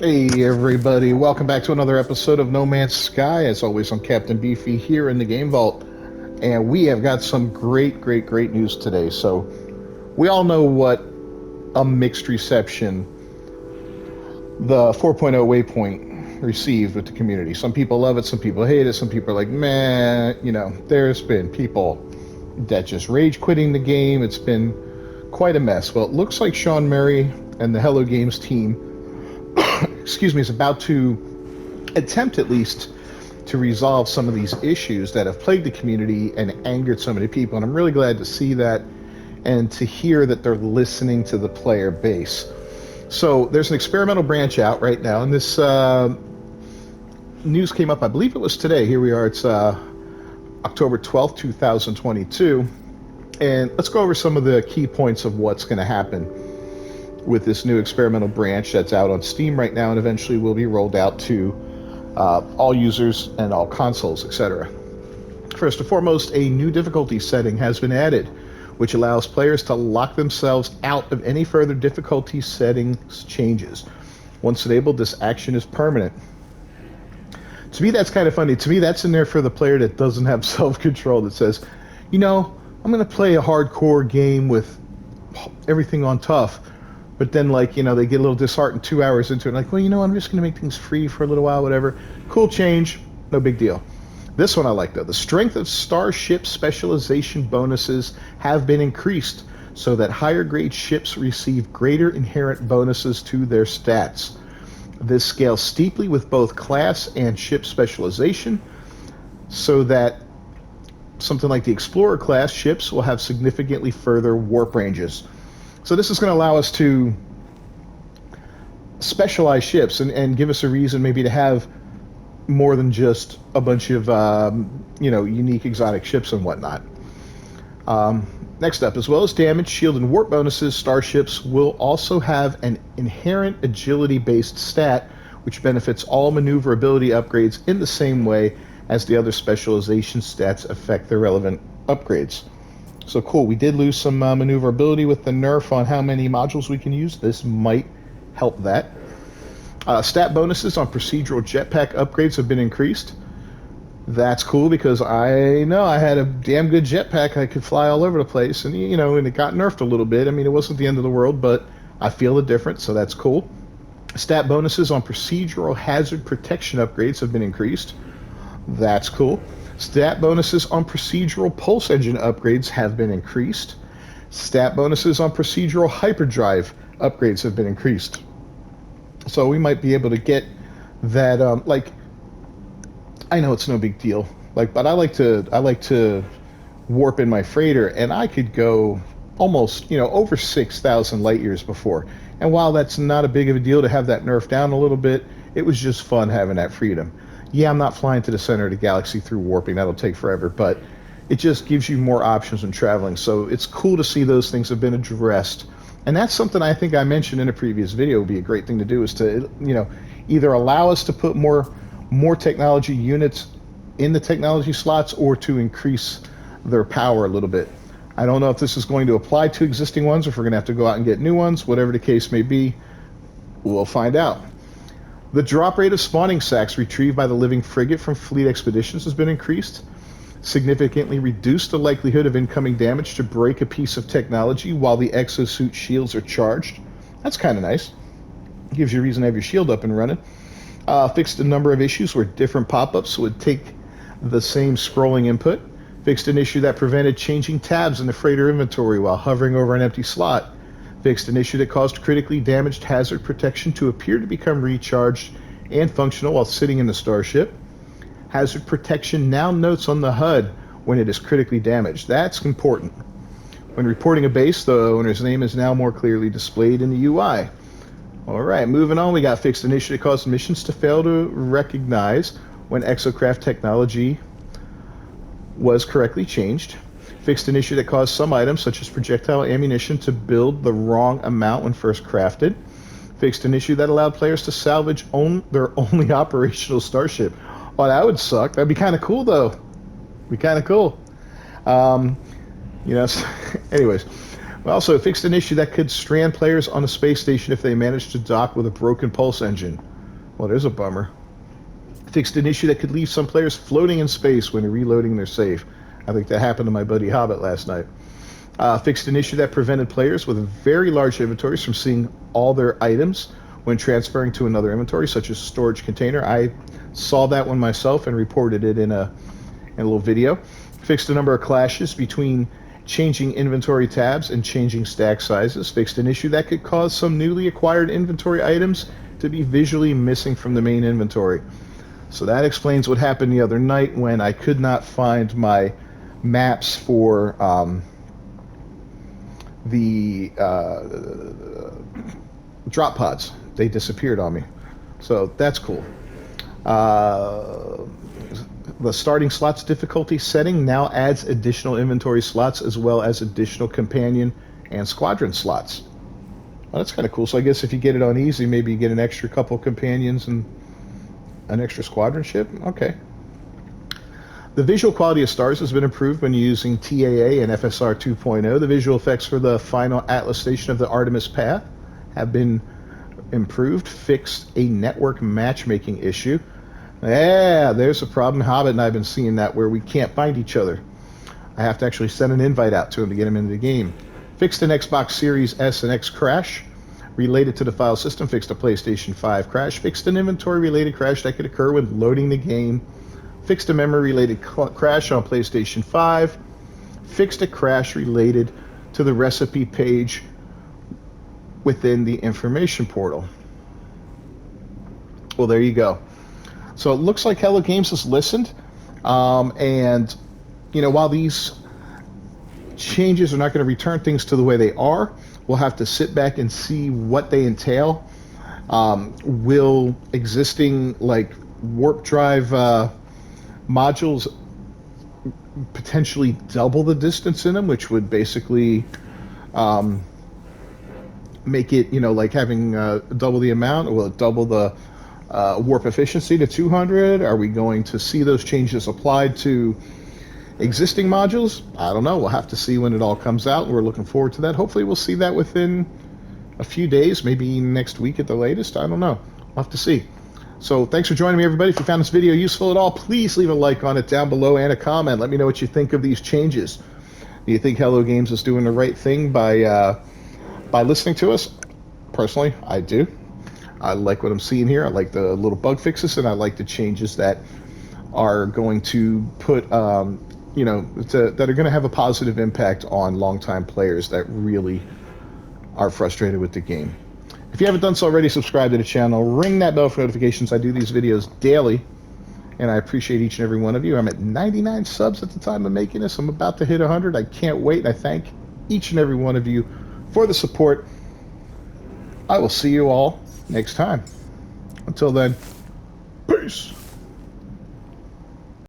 Hey everybody, welcome back to another episode of No Man's Sky. As always, I'm Captain Beefy here in the Game Vault, and we have got some great news today. So, we all know what a mixed reception the 4.0 Waypoint received with the community. Some people love it, some people hate it, some people are like, man, there's been people that just rage quitting the game. It's been quite a mess. Well, it looks like Sean Murray and the Hello Games team excuse me, is about to attempt at least to resolve some of these issues that have plagued the community and angered so many people. And I'm really glad to see that and to hear that they're listening to the player base. So there's an experimental branch out right now, and this news came up, I believe it was today. Here we are, it's October 12th, 2022. And let's go over some of the key points of what's going to happen with this new experimental branch that's out on Steam right now and eventually will be rolled out to all users and all consoles, etc. First and foremost, a new difficulty setting has been added, which allows players to lock themselves out of any further difficulty settings changes. Once enabled, this action is permanent. To me, that's kind of funny. To me, that's in there for the player that doesn't have self-control, that says, I'm going to play a hardcore game with everything on tough. But then, they get a little disheartened 2 hours into it. Like, I'm just going to make things free for a little while, whatever. Cool change, no big deal. This one I like, though. The strength of starship specialization bonuses have been increased so that higher grade ships receive greater inherent bonuses to their stats. This scales steeply with both class and ship specialization, so that something like the Explorer class ships will have significantly further warp ranges. So this is going to allow us to specialize ships and give us a reason maybe to have more than just a bunch of, unique exotic ships and whatnot. Next up, as well as damage, shield, and warp bonuses, starships will also have an inherent agility-based stat, which benefits all maneuverability upgrades in the same way as the other specialization stats affect the relevant upgrades. So cool, we did lose some maneuverability with the nerf on how many modules we can use. This might help that. Stat bonuses on procedural jetpack upgrades have been increased. That's cool because I know I had a damn good jetpack. I could fly all over the place, and and it got nerfed a little bit. I mean, it wasn't the end of the world, but I feel the difference, so that's cool. Stat bonuses on procedural hazard protection upgrades have been increased. That's cool. Stat bonuses on procedural pulse engine upgrades have been increased. Stat bonuses on procedural hyperdrive upgrades have been increased. So we might be able to get that. I know it's no big deal. But I like to warp in my freighter, and I could go almost over 6,000 light years before. And while that's not a big of a deal to have that nerfed down a little bit, it was just fun having that freedom. Yeah, I'm not flying to the center of the galaxy through warping. That'll take forever, but it just gives you more options when traveling. So it's cool to see those things have been addressed. And that's something I think I mentioned in a previous video would be a great thing to do, is to, either allow us to put more technology units in the technology slots or to increase their power a little bit. I don't know if this is going to apply to existing ones or if we're going to have to go out and get new ones. Whatever the case may be, we'll find out. The drop rate of spawning sacks retrieved by the living frigate from fleet expeditions has been increased. Significantly reduced the likelihood of incoming damage to break a piece of technology while the exosuit shields are charged. That's kind of nice. Gives you a reason to have your shield up and running. Fixed a number of issues where different pop-ups would take the same scrolling input. Fixed an issue that prevented changing tabs in the freighter inventory while hovering over an empty slot. Fixed an issue that caused critically damaged hazard protection to appear to become recharged and functional while sitting in the starship. Hazard protection now notes on the HUD when it is critically damaged. That's important. When reporting a base, the owner's name is now more clearly displayed in the UI. Alright, moving on, we got fixed an issue that caused missions to fail to recognize when exocraft technology was correctly changed. Fixed an issue that caused some items, such as projectile ammunition, to build the wrong amount when first crafted. Fixed an issue that allowed players to salvage their only operational starship. Oh, that would suck. That'd be kind of cool, though. Be kind of cool. Anyways. We also fixed an issue that could strand players on a space station if they managed to dock with a broken pulse engine. Well, there's a bummer. Fixed an issue that could leave some players floating in space when reloading their save. I think that happened to my buddy Hobbit last night. Fixed an issue that prevented players with very large inventories from seeing all their items when transferring to another inventory, such as a storage container. I saw that one myself and reported it in a little video. Fixed a number of clashes between changing inventory tabs and changing stack sizes. Fixed an issue that could cause some newly acquired inventory items to be visually missing from the main inventory. So that explains what happened the other night when I could not find my maps for the drop pods. They disappeared on me. So that's cool. The starting slots difficulty setting now adds additional inventory slots as well as additional companion and squadron slots. Well, that's kind of cool. So I guess if you get it on easy, maybe you get an extra couple companions and an extra squadron ship. Okay. The visual quality of stars has been improved when using TAA and FSR 2.0. The visual effects for the final Atlas station of the Artemis path have been improved. Fixed a network matchmaking issue. Yeah, there's a problem. Hobbit and I have been seeing that where we can't find each other. I have to actually send an invite out to him to get him into the game. Fixed an Xbox Series S and X crash related to the file system. Fixed a PlayStation 5 crash. Fixed an inventory-related crash that could occur when loading the game. Fixed a memory-related crash on PlayStation 5. Fixed a crash related to the recipe page within the information portal. Well, there you go. So it looks like Hello Games has listened, and you know, while these changes are not going to return things to the way they are, we'll have to sit back and see what they entail. Will existing like warp drive modules potentially double the distance in them, which would basically make it, you know, like having double the amount, or will it double the warp efficiency to 200? Are we going to see those changes applied to existing modules? I don't know. We'll have to see when it all comes out. We're looking forward to that. Hopefully we'll see that within a few days, maybe next week at the latest. I don't know. We'll have to see. So thanks for joining me, everybody. If you found this video useful at all, please leave a like on it down below and a comment. Let me know what you think of these changes. Do you think Hello Games is doing the right thing by listening to us? Personally, I do. I like what I'm seeing here. I like the little bug fixes, and I like the changes that are going to put, you know, that are going to have a positive impact on longtime players that really are frustrated with the game. If you haven't done so already, subscribe to the channel, ring that bell for notifications. I do these videos daily, and I appreciate each and every one of you. I'm at 99 subs at the time of making this. I'm about to hit 100. I can't wait. I thank each and every one of you for the support. I will see you all next time. Until then, peace.